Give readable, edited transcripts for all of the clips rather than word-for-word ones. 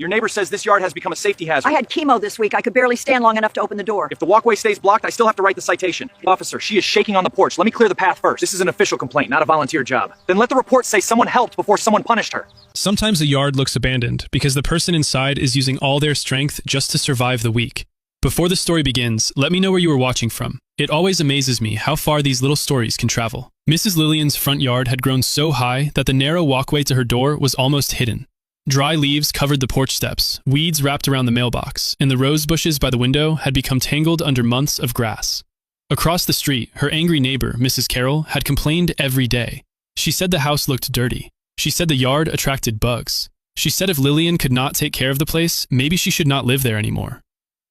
Your neighbor says this yard has become a safety hazard. I had chemo this week. I could barely stand long enough to open the door. If the walkway stays blocked, I still have to write the citation. Officer, she is shaking on the porch. Let me clear the path first. This is an official complaint, not a volunteer job. Then let the report say someone helped before someone punished her. Sometimes a yard looks abandoned because the person inside is using all their strength just to survive the week. Before the story begins, let me know where you were watching from. It always amazes me how far these little stories can travel. Mrs. Lillian's front yard had grown so high that the narrow walkway to her door was almost hidden. Dry leaves covered the porch steps, weeds wrapped around the mailbox, and the rose bushes by the window had become tangled under months of grass. Across the street, her angry neighbor, Mrs. Carroll, had complained every day. She said the house looked dirty. She said the yard attracted bugs. She said if Lillian could not take care of the place, maybe she should not live there anymore.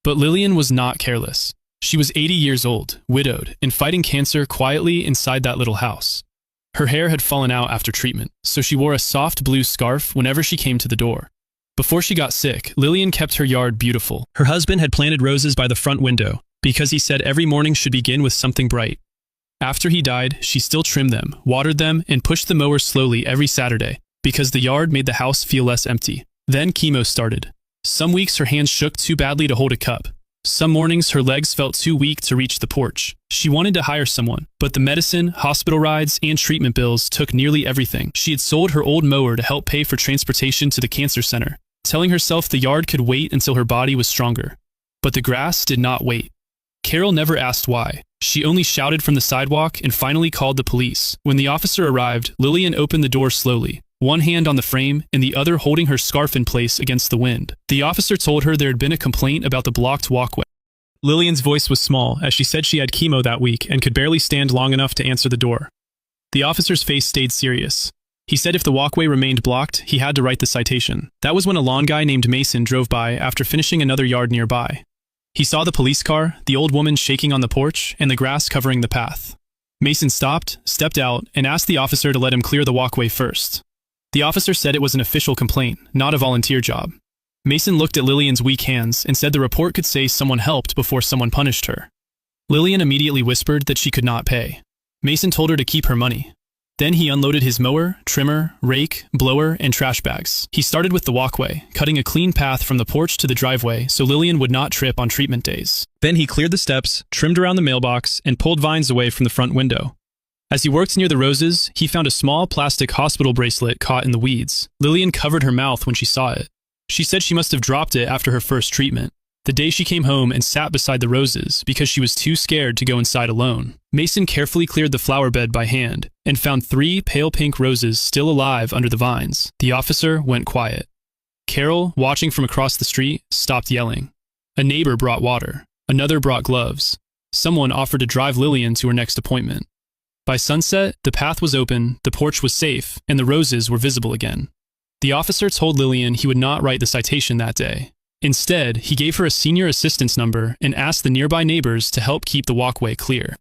But Lillian was not careless. She was 80 years old, widowed, and fighting cancer quietly inside that little house. Her hair had fallen out after treatment, so she wore a soft blue scarf whenever she came to the door. Before she got sick, Lillian kept her yard beautiful. Her husband had planted roses by the front window because he said every morning should begin with something bright. After he died, she still trimmed them, watered them, and pushed the mower slowly every Saturday because the yard made the house feel less empty. Then chemo started. Some weeks her hands shook too badly to hold a cup. Some mornings her legs felt too weak to reach the porch. She wanted to hire someone, but the medicine, hospital rides, and treatment bills took nearly everything. She had sold her old mower to help pay for transportation to the cancer center, telling herself the yard could wait until her body was stronger. But the grass did not wait. Carol never asked why. She only shouted from the sidewalk and finally called the police. When the officer arrived, Lillian opened the door slowly, one hand on the frame and the other holding her scarf in place against the wind. The officer told her there had been a complaint about the blocked walkway. Lillian's voice was small as she said she had chemo that week and could barely stand long enough to answer the door. The officer's face stayed serious. He said if the walkway remained blocked, he had to write the citation. That was when a lawn guy named Mason drove by after finishing another yard nearby. He saw the police car, the old woman shaking on the porch, and the grass covering the path. Mason stopped, stepped out, and asked the officer to let him clear the walkway first. The officer said it was an official complaint, not a volunteer job. Mason looked at Lillian's weak hands and said the report could say someone helped before someone punished her. Lillian immediately whispered that she could not pay. Mason told her to keep her money. Then he unloaded his mower, trimmer, rake, blower, and trash bags. He started with the walkway, cutting a clean path from the porch to the driveway so Lillian would not trip on treatment days. Then he cleared the steps, trimmed around the mailbox, and pulled vines away from the front window. As he worked near the roses, he found a small plastic hospital bracelet caught in the weeds. Lillian covered her mouth when she saw it. She said she must have dropped it after her first treatment, the day she came home and sat beside the roses because she was too scared to go inside alone. Mason carefully cleared the flower bed by hand and found 3 pale pink roses still alive under the vines. The officer went quiet. Carol, watching from across the street, stopped yelling. A neighbor brought water. Another brought gloves. Someone offered to drive Lillian to her next appointment. By sunset, the path was open, the porch was safe, and the roses were visible again. The officer told Lillian he would not write the citation that day. Instead, he gave her a senior assistance number and asked the nearby neighbors to help keep the walkway clear.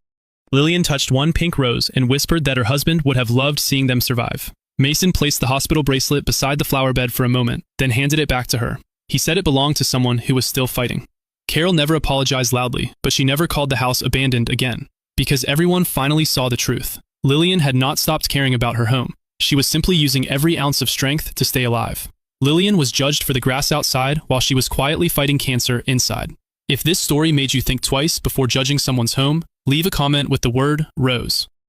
Lillian touched one pink rose and whispered that her husband would have loved seeing them survive. Mason placed the hospital bracelet beside the flower bed for a moment, then handed it back to her. He said it belonged to someone who was still fighting. Carol never apologized loudly, but she never called the house abandoned again, because everyone finally saw the truth. Lillian had not stopped caring about her home. She was simply using every ounce of strength to stay alive. Lillian was judged for the grass outside while she was quietly fighting cancer inside. If this story made you think twice before judging someone's home, leave a comment with the word rose.